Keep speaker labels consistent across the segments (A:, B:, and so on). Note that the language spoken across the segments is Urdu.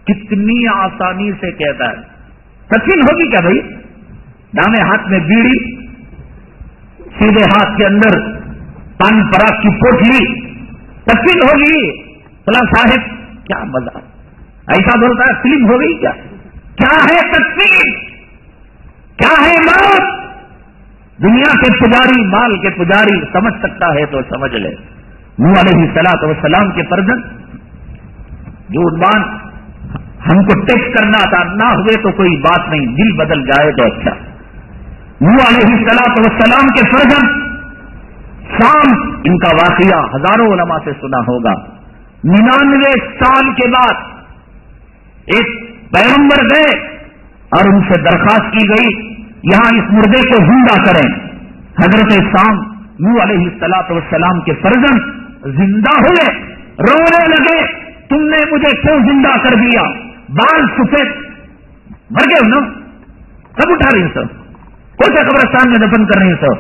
A: کتنی آسانی سے کہتا ہے. تدفین ہوگی کیا بھائی؟ دامے ہاتھ میں بیڑی، سیدھے ہاتھ کے اندر پان پراگ کی پوٹلی، تدفین ہوگی. فلاں صاحب کیا مزہ، ایسا بولتا ہے فلم ہو گئی کیا؟ کیا ہے تدفین؟ کیا ہے موت؟ دنیا کے پجاری، مال کے پجاری سمجھ سکتا ہے تو سمجھ لے. نوح علیہ الصلوۃ والسلام کے فرزند جو عنوان ہم کو ٹیسٹ کرنا تھا، نہ ہوئے تو کوئی بات نہیں، دل بدل جائے تو اچھا. نوح علیہ الصلوۃ والسلام کے فرزند سام، ان کا واقعہ ہزاروں علماء سے سنا ہوگا. 99 سال کے بعد ایک پیغمبر گئے اور ان سے درخواست کی گئی یہاں اس مردے کو زندہ کریں. حضرت سام نوح علیہ الصلوۃ والسلام کے فرزند زندہ ہوئے، رونے لگے، تم نے مجھے کیوں زندہ کر دیا؟ بال سفید، مر گئے نا، کب اٹھا رہی سو؟ کون سے قبرستان میں دفن کر رہی سو؟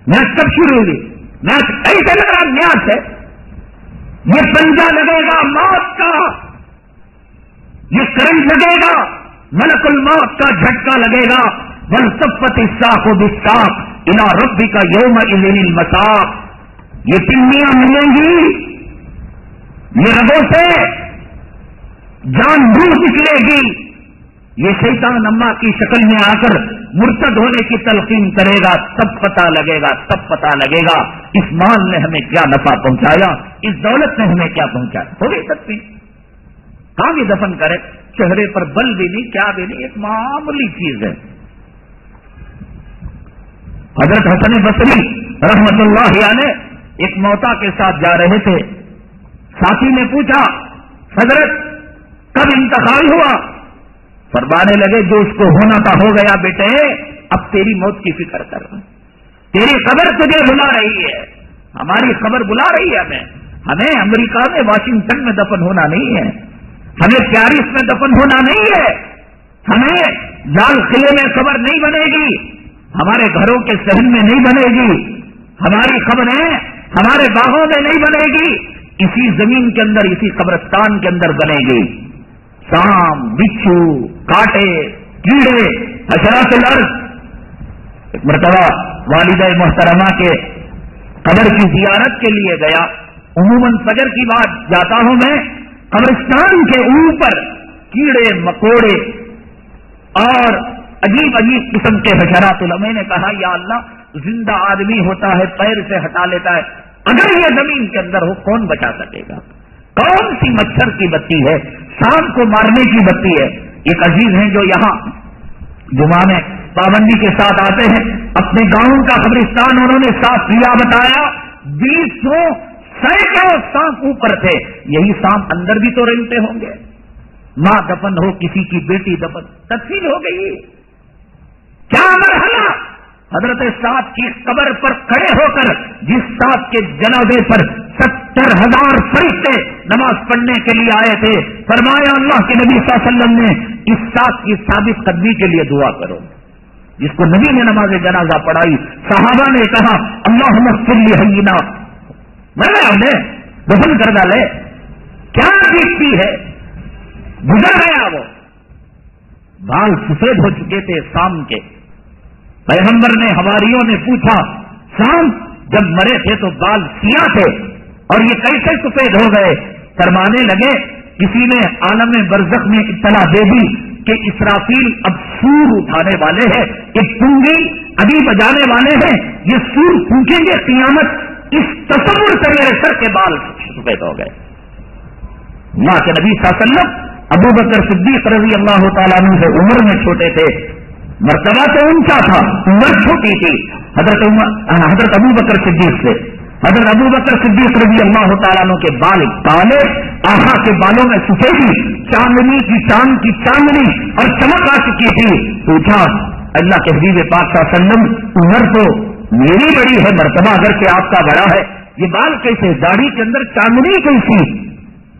A: میچ کب شروع ہوگی؟ میچ ایسے لگ رہا میچ ہے. یہ پنجا لگے گا موت کا، یہ کرنٹ لگے گا، ملک الموت کا جھٹکا لگے گا. والتفت الساق بالساق الى ربک یومئذ المساق. یہ پنیاں ملیں گی، یہ رگوں سے جان روح نکلے گی. یہ شیطان اما کی شکل میں آ کر مرتد ہونے کی تلقین کرے گا. تب پتہ لگے گا، تب پتہ لگے گا اس مال نے ہمیں کیا نفع پہنچایا، اس دولت نے ہمیں کیا پہنچایا. ہو گئی سکتی کہاں بھی دفن کرے، چہرے پر بل بھی نہیں، کیا بھی نہیں، ایک معمولی چیز ہے. حضرت حسن بصری رحمت اللہ علیہ ایک موتا کے ساتھ جا رہے تھے. ساتھی نے پوچھا حضرت کب انتقال ہوا؟ فرمانے لگے جو اس کو ہونا تھا ہو گیا بیٹے، اب تیری موت کی فکر کر، تیری قبر تجھے بلا رہی ہے، ہماری قبر بلا رہی ہے. ہمیں امریکہ میں واشنگٹن میں دفن ہونا نہیں ہے، ہمیں پیرس میں دفن ہونا نہیں ہے، ہمیں لال قلعے میں قبر نہیں بنے گی، ہمارے گھروں کے صحن میں نہیں بنے گی، ہماری قبریں ہمارے باغوں میں نہیں بنے گی، اسی زمین کے اندر، اسی قبرستان کے اندر بنے گی. سام، بچھو، کاٹے، کیڑے، حشرات الارض. ایک مرتبہ والدہ محترمہ کے قبر کی زیارت کے لیے گیا. عموماً فجر کی بات جاتا ہوں میں، قبرستان کے اوپر کیڑے مکوڑے اور عجیب عجیب قسم کے حشرات. میں نے کہا یا اللہ، زندہ آدمی ہوتا ہے پیر سے ہٹا لیتا ہے، اگر یہ زمین کے اندر ہو کون بچا سکے گا؟ کون سی مچھر کی بتی ہے، سانپ کو مارنے کی بتی ہے. ایک عزیز ہیں جو یہاں جمعہ میں پابندی کے ساتھ آتے ہیں، اپنے گاؤں کا قبرستان انہوں نے صاف کیا، بتایا 200 سینکڑوں سانپ اوپر تھے. یہی سانپ اندر بھی تو رہتے ہوں گے. ماں دفن ہو، کسی کی بیٹی دفن، تدفین ہو گئی. کیا مرحلہ! حضرت سعد کی قبر پر کھڑے ہو کر جس سعد کے جنازے پر 70,000 فرشتے نماز پڑھنے کے لیے آئے تھے، فرمایا اللہ کے نبی صلی اللہ علیہ وسلم نے اس سعد کی ثابت قدمی کے لیے دعا کرو. جس کو نبی نے نماز جنازہ پڑھائی، صحابہ نے کہا اللہم اغفر لحینا، میں نے دفن کر ڈالے. کیا دیکھتی ہے، گزر گیا. وہ بال سفید ہو چکے تھے سام کے. پیغمبر نے، حواریوں نے پوچھا سام جب مرے تھے تو بال سیاہ تھے اور یہ کیسے سفید ہو گئے؟ فرمانے لگے کسی نے عالم برزخ میں اطلاع دے دی کہ اسرافیل اب سور اٹھانے والے ہیں، ایک پنگی ابھی بجانے والے ہیں، یہ سور پھونکیں گے قیامت. اس تصور سے میرے سر کے بال سفید ہو گئے. اللہ کے نبی صلی اللہ علیہ وسلم ابو بکر صدیق رضی اللہ تعالیٰ عنہ سے عمر میں چھوٹے تھے، مرتبہ تو اونچا تھا، عمر چھوٹی تھی. حضرت ابو بکر صدیق سے حضرت ابو بکر صدیق رضی اللہ تعالیٰ عنہ کے بال کالے، آقا کے بالوں میں سفیدی، چاندنی کی چاند کی چاندنی اور چمک آ چکی تھی. پوچھا اللہ کے حبیب پاک صلی اللہ علیہ وسلم عمر تو میری بڑی ہے، مرتبہ اگر کہ آپ کا بڑا ہے، یہ بال کیسے، داڑھی کے اندر چاندنی کیسی،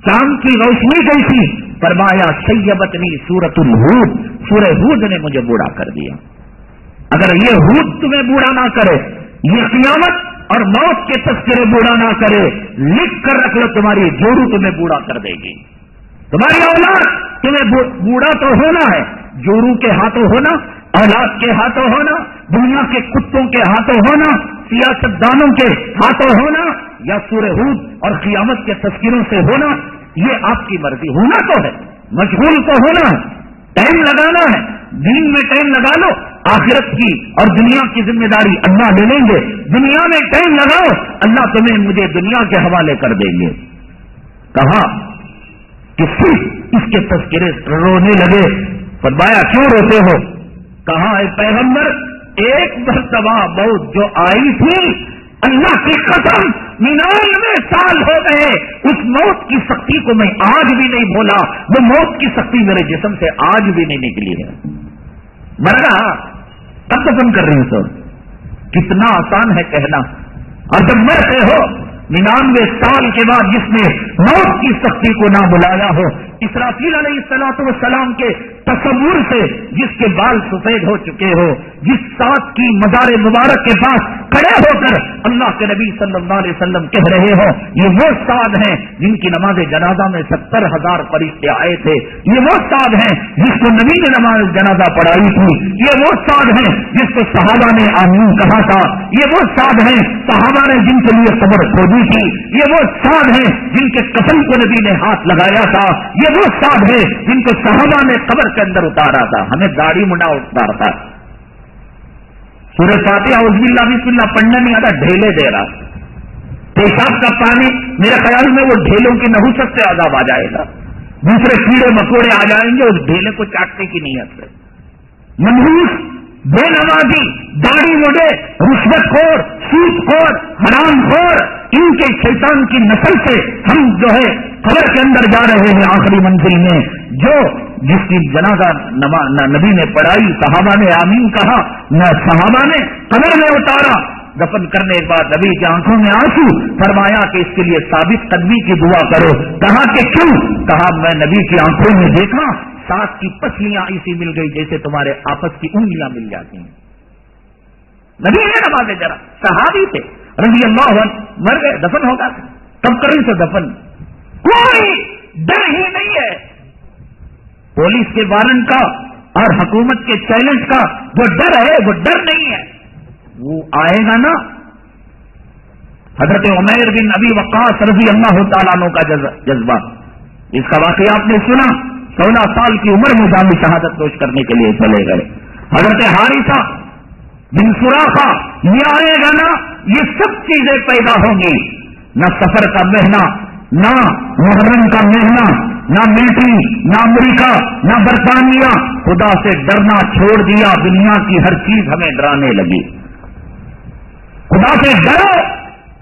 A: چاند کی روشنی کیسی؟ فرمایا شیبتنی سورۃ الہود، سورہ ہود نے مجھے بوڑھا کر دیا. اگر یہ ہود تمہیں بوڑھا نہ کرے، یہ قیامت اور موت کے تذکرے بوڑھا نہ کرے، لکھ کر رکھ لو، تمہاری جوڑو تمہیں بوڑھا کر دے گی، تمہاری اولاد تمہیں بوڑھا تو ہونا ہے، جورو کے ہاتھوں ہونا، اولاد کے ہاتھوں ہونا، دنیا کے کتوں کے ہاتھوں ہونا، سیاست دانوں کے ہاتھوں ہونا، یا سورہ ہود اور قیامت کے تذکروں سے ہونا، یہ آپ کی مرضی. ہونا تو ہے، مشغول تو ہونا ہے، ٹائم لگانا ہے. دین میں ٹائم لگا لو، آخرت کی اور دنیا کی ذمہ داری اللہ لے لیں گے. دنیا میں ٹائم لگاؤ، اللہ تمہیں مجھے دنیا کے حوالے کر دیں گے. کہا کہ صرف اس کے تذکرے رونے لگے. فرمایا کیوں روتے ہو؟ کہا اے پیغمبر، ایک مرتبہ موت جو آئی تھی، اللہ کی قسم 99 سال ہو گئے، اس موت کی سختی کو میں آج بھی نہیں بھولا. وہ موت کی سختی میرے جسم سے آج بھی نہیں نکلی ہے. مر رہا تب دفن کر رہی ہو، کتنا آسان ہے کہنا. اور جب مرتے ہو 99 سال کے بعد جس نے موت کی سختی کو نہ بلایا ہو، اسرافیل علیہ الصلوۃ والسلام کے تصور سے جس کے بال سفید ہو چکے ہو، جس ساتھ کی مزار مبارک کے پاس کھڑے ہو کر اللہ کے نبی صلی اللہ علیہ وسلم کہہ رہے ہو یہ وہ سعد ہیں جن کی نماز جنازہ میں 70,000 فرشتے آئے تھے، یہ وہ سعد ہیں جس کو نبی نے نماز جنازہ پڑھائی تھی، یہ وہ سعد ہیں جس کو صحابہ نے آمین کہا تھا، یہ وہ سعد ہیں صحابہ نے جن کے لیے قبر کھودی تھی، یہ وہ سعد ہیں جن کے کفن کو نبی نے ہاتھ لگایا تھا، یہ وہ سعد ہیں جن کو صحابہ نے قبر کے اندر اتارا تھا. ہمیں داڑھی منڈا اتارا تھا. سورہ فاتحہ اعوذ باللہ بسم اللہ پڑھنے نہیں آتا، ڈھیلے دے رہا. پیشاب کا پانی میرے خیال میں وہ ڈھیلوں کی نحوست سے عذاب آ جائے گا. دوسرے کیڑے مکوڑے آ جائیں گے اس ڈھیلے کو چاٹنے کی نیت سے. منحوس، بے نمازی، داڑھی مڈے، رشوت خور، سود خور، حرام خور، ان کے شیطان کی نسل سے ہم جو ہے قبر کے اندر جا رہے ہیں آخری منزل میں. جو جس کی جنازہ نبی نے پڑھائی، صحابہ نے آمین کہا، نہ صحابہ نے قبر میں اتارا، دفن کرنے کے بعد نبی کی آنکھوں میں آنسو، فرمایا کہ اس کے لیے ثابت قدمی کی دعا کرو. کہا کہ کیوں؟ کہا میں نبی کی آنکھوں میں دیکھا 7 کی پسلیاں ایسی مل گئی جیسے تمہارے آپس کی انگلیاں مل جاتی ہیں. نبی نے نماز جرا، صحابی تھے رضی اللہ عنہ، مر گئے، دفن ہوگا. کب کریں سے دفن؟ کوئی ڈر ہی نہیں ہے. پولیس کے وارنٹ کا اور حکومت کے چیلنج کا جو ڈر ہے وہ ڈر نہیں ہے، وہ آئے گا نا. حضرت عمیر بن ابی وقاص رضی اللہ تعالیٰ عنہ کا جذبہ، اس کا واقعہ آپ نے سنا. 16 سال کی عمر میں جام شہادت پیش کرنے کے لیے چلے گئے. حضرت حارثہ بن سراقہ، یہ آئے گا نا، یہ سب چیزیں پیدا ہوں گی. نہ سفر کا مہینہ، نہ محرم کا مہینہ، نہ ملٹری، نہ امریکہ، نہ برطانیہ. خدا سے ڈرنا چھوڑ دیا، دنیا کی ہر چیز ہمیں ڈرانے لگی. خدا سے ڈرو،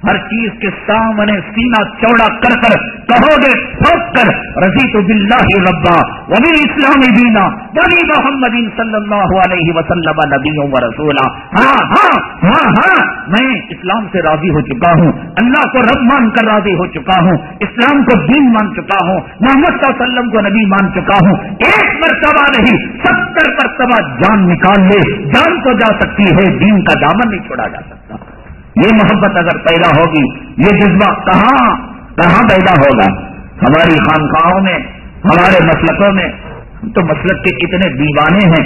A: ہر چیز کے سامنے سینہ چوڑا کر کر کہو گے ٹھوک کر رضیت باللہ ربا وبالاسلام دینا وبمحمد صلی اللہ علیہ وسلم نبی و رسولا. ہاں ہاں ہاں ہاں، میں اسلام سے راضی ہو چکا ہوں، اللہ کو رب مان کر راضی ہو چکا ہوں، اسلام کو دین مان چکا ہوں، محمد صلی اللہ علیہ وسلم کو نبی مان چکا ہوں. ایک مرتبہ نہیں 70 مرتبہ جان نکال لے، جان تو جا سکتی ہے، دین کا دامن نہیں چھوڑا جا سکتا. یہ محبت اگر پیدا ہوگی، یہ جذبہ کہاں پیدا ہوگا؟ ہماری خانقاہوں میں، ہمارے مسلکوں میں. تو مسلک کے اتنے دیوانے ہیں.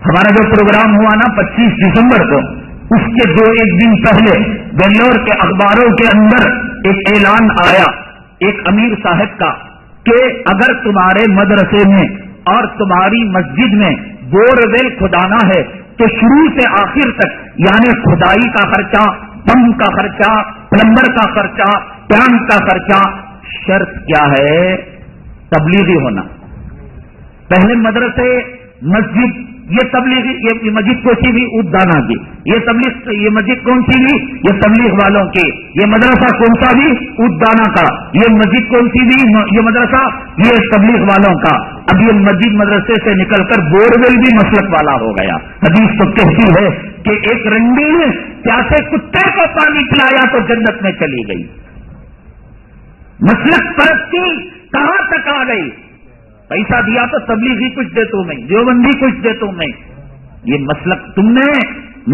A: ہمارا جو پروگرام ہوا نا 25 دسمبر کو، اس کے 2-1 دن پہلے بنگلور کے اخباروں کے اندر ایک اعلان آیا ایک امیر صاحب کا کہ اگر تمہارے مدرسے میں اور تمہاری مسجد میں بور ویل کھدانا ہے تو شروع سے آخر تک، یعنی کھدائی کا خرچہ، پمپ کا خرچہ، پلمبر کا خرچہ، ٹینک کا خرچہ، شرط کیا ہے؟ تبلیغی ہونا. پہلے مدرسے، مسجد، یہ تبلیغی، یہ مسجد کون سی بھی ادانا کی، یہ مسجد کون سی بھی یہ تبلیغ والوں کی، یہ مدرسہ کون سا بھی ادانا کا، یہ مسجد کون سی بھی یہ مدرسہ یہ تبلیغ والوں کا. اب یہ مسجد مدرسے سے نکل کر بورویل بھی مسلک والا ہو گیا. حدیث تو کہتی ہے کہ ایک رنڈی نے پیاسے کتے کو پانی پلایا تو جنت میں چلی گئی. مسلک پرستی کہاں تک آ گئی؟ پیسہ دیا تو تبلیغی کچھ دے تو میں، دیوبندی کچھ دے تو میں. یہ مسلک تم نے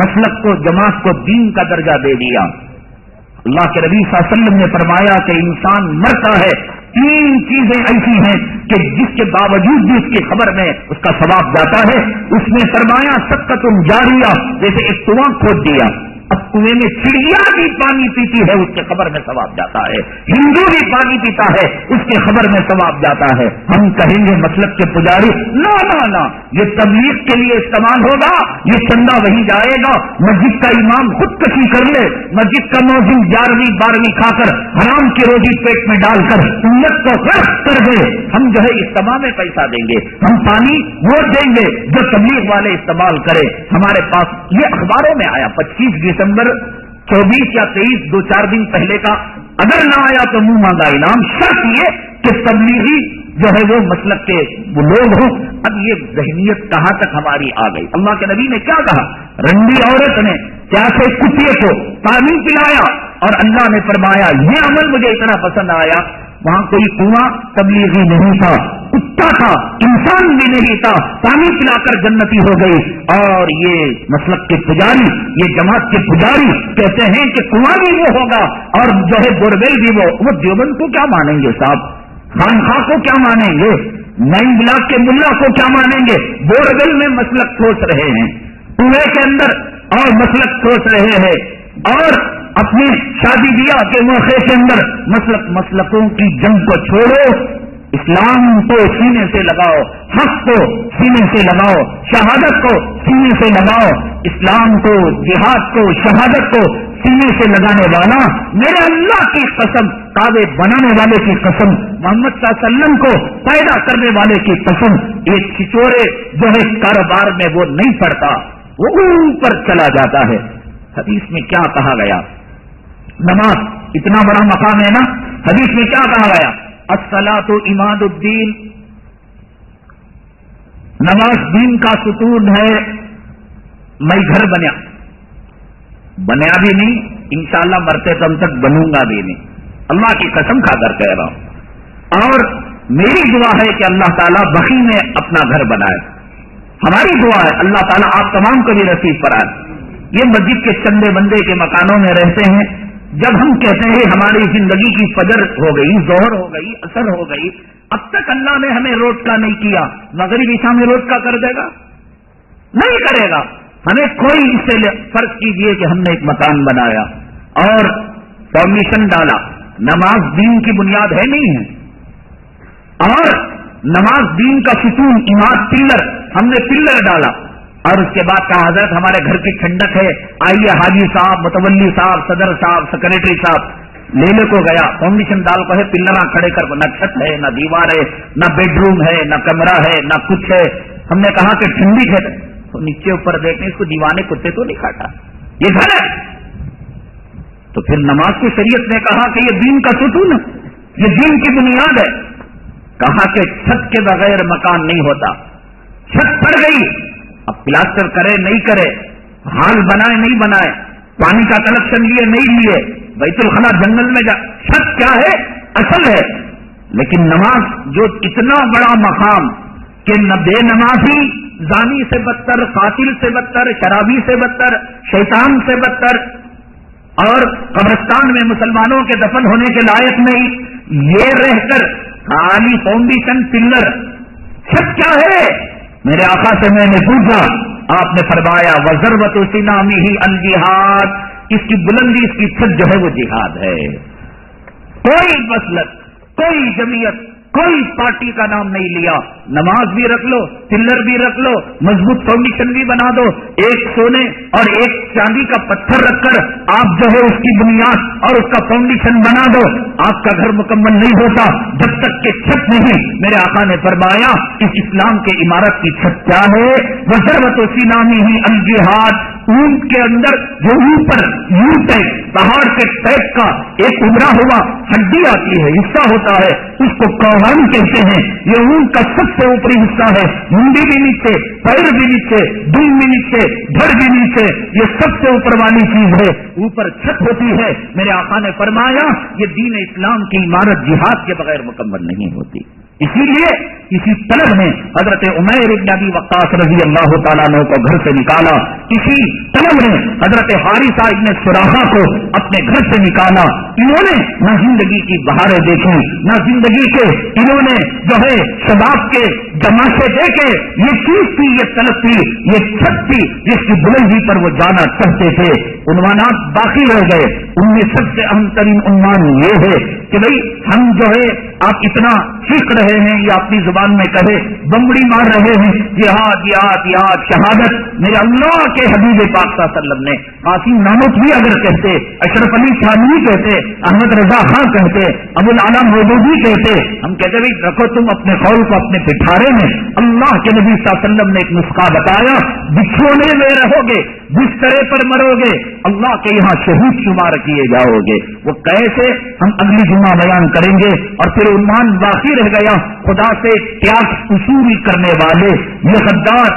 A: مسلک کو، جماعت کو دین کا درجہ دے دیا. اللہ کے نبی صلی اللہ علیہ وسلم نے فرمایا کہ انسان مرتا ہے 3 چیزیں ایسی ہیں کہ جس کے باوجود بھی اس کی خبر میں اس کا ثواب جاتا ہے. اس نے فرمایا صدقۃ جاریہ، جیسے ایک کنواں کھود دیا، اب کنویں میں چڑیا بھی پانی پیتی ہے اس کے خبر میں ثواب جاتا ہے، ہندو بھی پانی پیتا ہے اس کے خبر میں ثواب جاتا ہے. ہم کہیں گے مسلک کے پجاری نا یہ تبلیغ کے لیے استعمال ہوگا، یہ چندہ وہی جائے گا. مسجد کا امام خودکشی کر لے، مسجد کا مؤذن 11ویں 12ویں کھا کر حرام کی روزی پیٹ میں ڈال کر امت کو غرق کر دے، ہم جو ہے اجتماع میں پیسہ دیں گے، ہم پانی ووٹ دیں گے جو تبلیغ والے استعمال کرے. ہمارے پاس یہ اخباروں میں آیا 25 دسمبر 24 یا 23 2-4 دن پہلے کا، اگر نہ آیا تو منہ مانگا انعام. شرط یہ کہ تبلیغی جو ہے وہ مسلک کے وہ لوگ ہوں. اب یہ ذہنیت کہاں تک ہماری آ گئی. اللہ کے نبی نے کیا کہا؟ رنڈی عورت نے پیاسے کتے کو پانی پلایا اور اللہ نے فرمایا یہ عمل مجھے اتنا پسند آیا. وہاں کوئی کنواں تبلیغی نہیں تھا، کتا تھا، انسان بھی نہیں تھا، پانی پلا کر جنتی ہو گئی. اور یہ مسلک کے پجاری، یہ جماعت کے پجاری کہتے ہیں کہ کنواں بھی وہ ہوگا اور جو ہے بورویل بھی وہ دیوبند کو کیا مانیں گے صاحب، خانخواہ کو کیا مانیں گے، نئی بلاک کے ملا کو کیا مانیں گے. بورگل میں مسلک سوچ رہے ہیں، کنویں کے اندر اور مسلک سوچ رہے ہیں، اور اپنے شادی بیاہ کے موقع کے اندر مسلکوں کی جنگ کو چھوڑو، اسلام کو سینے سے لگاؤ، حق کو سینے سے لگاؤ، شہادت کو سینے سے لگاؤ. اسلام کو، جہاد کو، شہادت کو سینے سے لگانے والا، میرے اللہ کی قسم، کعبے بنانے والے کی قسم، محمد صلی اللہ علیہ وسلم کو پیدا کرنے والے کی قسم، ایک چھچورے جو ہے کاروبار میں وہ نہیں پڑتا، وہ اوپر چلا جاتا ہے. حدیث میں کیا کہا گیا؟ نماز اتنا بڑا مقام ہے نا، حدیث میں کیا کہا گیا؟ الصلاۃ عماد الدین، نماز دین کا ستون ہے. میں گھر بنیا بھی نہیں، انشاءاللہ مرتے دم تک بنوں گا بھی نہیں، اللہ کی قسم کھا کر کہہ رہا ہوں. اور میری دعا ہے کہ اللہ تعالیٰ بقی میں اپنا گھر بنائے. ہماری دعا ہے اللہ تعالیٰ آپ تمام کو بھی نصیب فرمائے. یہ مسجد کے چندے بندے کے مکانوں میں رہتے ہیں. جب ہم کہتے ہیں ہماری زندگی کی فجر ہو گئی، ظہر ہو گئی، عصر ہو گئی، اب تک اللہ نے ہمیں روٹ کا نہیں کیا، مغرب عشاء میں روٹ کا کر دے گا؟ نہیں کرے گا. ہمیں کوئی اس سے فرض کیجئے کہ ہم نے ایک مکان بنایا اور فاؤنڈیشن ڈالا، نماز دین کی بنیاد ہے نہیں ہے، اور نماز دین کا ستون، عماد پلر، ہم نے پلر ڈالا، اور اس کے بعد کہا حضرت ہمارے گھر کی ٹھنڈک ہے، آئیے حاجی صاحب، متولی صاحب، صدر صاحب، سیکرٹری صاحب لینے کو گیا، فاؤنڈیشن ڈال کو ہے، پلراں کھڑے کر، نہ چھت ہے، نہ دیوار ہے، نہ بیڈ روم ہے، نہ کمرہ ہے، نہ کچھ ہے. ہم نے کہا کہ ٹھنڈی ہے تو نیچے اوپر دیکھیں، اس کو دیوانے کتے تو نہیں کھاتا، یہ گھر ہے. تو پھر نماز کی شریعت نے کہا کہ یہ دین کا ستون ہے، یہ دین کی بنیاد ہے. کہا کہ چھت کے بغیر مکان نہیں ہوتا. چھت پڑ گئی، اب پلاسٹر کرے نہیں کرے، ہال بنائے نہیں بنائے، پانی کا کنیکشن لیے نہیں لیے، بیت الخلا جنگل میں جا، چھت کیا ہے؟ اصل ہے. لیکن نماز جو اتنا بڑا مقام کہ نہ بے نمازی زانی سے بدتر، قاتل سے بدتر، شرابی سے بدتر، شیطان سے بدتر، اور قبرستان میں مسلمانوں کے دفن ہونے کے لائق نہیں، یہ رہ کر خالی فاؤنڈیشن پلر، چھت کیا ہے؟ میرے آقا سے میں نے پوچھا، آپ نے فرمایا وَذَرْوَةُ سِنَامِهِ الْجِهَادُ، اس کی بلندی، اس کی چھت جو ہے وہ جہاد ہے. کوئی مسلک، کوئی جمعیت، کوئی پارٹی کا نام نہیں لیا. نماز بھی رکھ لو، پلر بھی رکھ لو، مضبوط فاؤنڈیشن بھی بنا دو، ایک سونے اور ایک چاندی کا پتھر رکھ کر آپ جو ہے اس کی بنیاد اور اس کا فاؤنڈیشن بنا دو، آپ کا گھر مکمل نہیں ہوتا جب تک کہ چھت نہیں. میرے آقا نے فرمایا اس اسلام کے عمارت کی چھت کیا ہے؟ وَذَرْوَةُ سِنَامِهِ الْجِهَادُ، اونٹ کے اندر جو اوپر یوں ٹائپ پہاڑ کے ٹائپ کا ایک ابھرا ہوا ہڈی آتی ہے، حصہ ہوتا ہے، اس کو کوہان کہتے ہیں. یہ اونٹ کا سب سے اوپری حصہ ہے، منڈی بھی نیچے، پیر بھی نیچے، دل بھی نیچے، دھڑ بھی نیچے، یہ سب سے اوپر والی چیز ہے. اوپر چھت ہوتی ہے. میرے آقا نے فرمایا یہ دین اسلام کی عمارت جہاد کے بغیر مکمل نہیں ہوتی. اسی لیے اسی طلب میں حضرت عمیر بن ابی وقاص رضی اللہ تعالیٰ عنہ کو گھر سے نکالا، اسی طلب میں حضرت حارثہ ابن سراحہ کو اپنے گھر سے نکالا. انہوں نے نہ زندگی کی بہاریں دیکھی، نہ زندگی کے انہوں نے جو ہے شباب کے جماشے دیکھے. یہ چیز تھی، یہ طلب تھی، یہ چھت تھی جس کی بلندی پر وہ جانا چاہتے تھے. عنوانات باقی رہ گئے. ان میں سب سے اہم ترین عنوان یہ ہے کہ بھئی ہم جو ہے آپ اتنا چیخ رہے ہیں یا اپنی زبان میں کہے بمبڑی مار رہے ہیں، جہاد یاد یاد شہادت. میرے اللہ کے حبیب پاک صلی اللہ علیہ وسلم نے قاسم نانوتوی اگر کہتے، اشرف علی تھانوی کہتے، احمد رضا خان کہتے، ابو العلا مودودی کہتے، ہم کہتے بھائی رکھو تم اپنے قول کو اپنے پٹھارے میں. اللہ کے نبی صلی اللہ علیہ وسلم نے ایک نسخہ بتایا، بچھونے میں رہو گے، بسترے پر مرو گے، اللہ کے یہاں شہید شمار کیے جاؤ گے. وہ کیسے ہم اگلی جمعہ بیان کریں گے. اور پھر عنوان باقی رہ گیا، خدا سے تیاگ وصول کرنے والے، یہ غدار،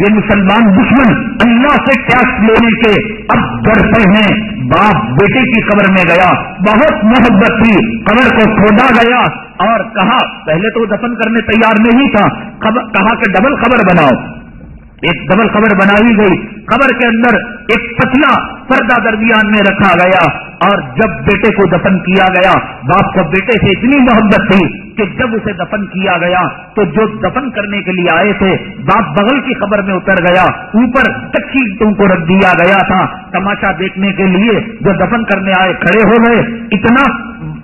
A: یہ مسلمان دشمن اللہ سے ٹیکس لینے کے اب ڈر پہ ہیں. باپ بیٹے کی قبر میں گیا، بہت محبت تھی، قبر کو کھودا گیا اور کہا، پہلے تو دفن کرنے تیار نہیں تھا، کہا کہ ڈبل قبر بناؤ. ایک ڈبل قبر بنائی گئی، قبر کے اندر ایک پتلا پردہ درمیان میں رکھا گیا. اور جب بیٹے کو دفن کیا گیا، باپ کو بیٹے سے اتنی محبت تھی کہ جب اسے دفن کیا گیا تو جو دفن کرنے کے لیے آئے تھے، باپ بغل کی قبر میں اتر گیا، اوپر کچی اینٹوں کو رکھ دیا گیا تھا. تماشا دیکھنے کے لیے جو دفن کرنے آئے کھڑے ہو گئے. اتنا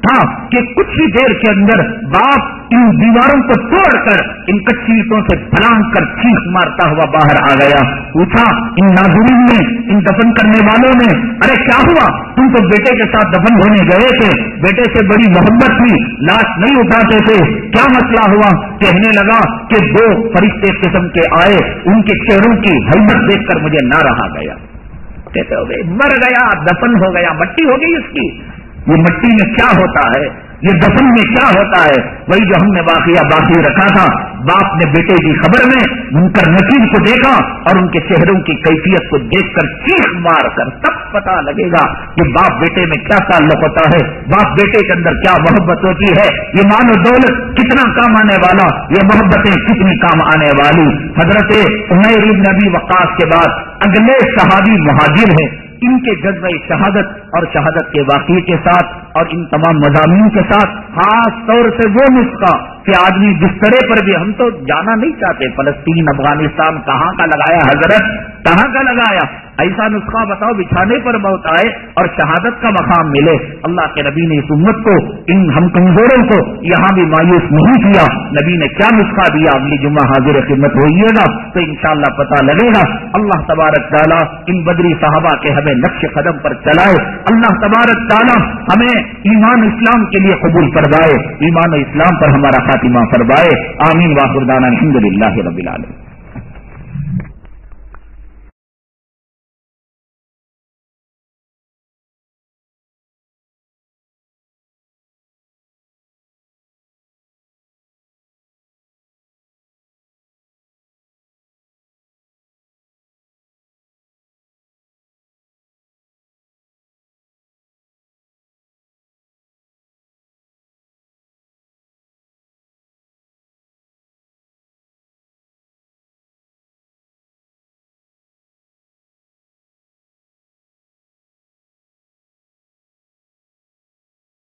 A: تھا کہ کچھ ہی دیر کے اندر باپ ان دیواروں کو توڑ کر ان کچی اینٹوں سے پھلانگ کر چیخ مارتا ہوا باہر آ گیا. پوچھا ان ناظرین نے، ان دفن کرنے والوں نے، ارے کیا ہوا؟ تم تو بیٹے کے ساتھ دفن ہونے گئے تھے، بیٹے سے بڑی محبت تھی، لاش نہیں اٹھاتے تھے، کیا مسئلہ ہوا؟ کہنے لگا کہ دو فرشتے قسم کے آئے، ان کے چہروں کی حیبت دیکھ کر مجھے نہ رہا گیا. کہتے ہو گئے مر گیا، دفن ہو گیا، مٹی ہو گئی اس کی. یہ مٹی میں کیا ہوتا ہے، یہ دفن میں کیا ہوتا ہے؟ وہی جو ہم نے واقعہ باقی رکھا تھا. باپ نے بیٹے کی خبر میں منکر نکیر کو دیکھا اور ان کے چہروں کی کیفیت کو دیکھ کر چیخ مار کر تب پتا لگے گا کہ باپ بیٹے میں کیا تعلق ہوتا ہے، باپ بیٹے کے اندر کیا محبت ہوتی ہے. یہ مان و دولت کتنا کام آنے والا، یہ محبتیں کتنی کام آنے والی. حضرت عمیر بن ابی وقاص کے بعد اگلے صحابی مہاجر ہیں. ان کے جذبہ شہادت اور شہادت کے واقعے کے ساتھ اور ان تمام مضامین کے ساتھ خاص طور سے وہ نسخہ کہ آدمی بسترے پر بھی، ہم تو جانا نہیں چاہتے فلسطین افغانستان، کہاں کا لگایا حضرت، کہاں کا لگایا؟ ایسا نسخہ بتاؤ بچھانے پر موت آئے اور شہادت کا مقام ملے. اللہ کے نبی نے اس امت کو، ان ہم کمزوروں کو یہاں بھی مایوس نہیں کیا. نبی نے کیا نسخہ دیا؟ اگلی جمعہ حاضر خدمت ہوئیے گا تو انشاءاللہ پتہ لگے گا. اللہ تبارک تعالیٰ ان بدری صحابہ کے ہمیں نقش قدم پر چلائے. اللہ تبارک تعالیٰ ہمیں ایمان اسلام کے لیے قبول فرمائے، ایمان و اسلام پر ہمارا خاتمہ فرمائے. آمین. واخر دعوانا الحمدللہ رب العالمین.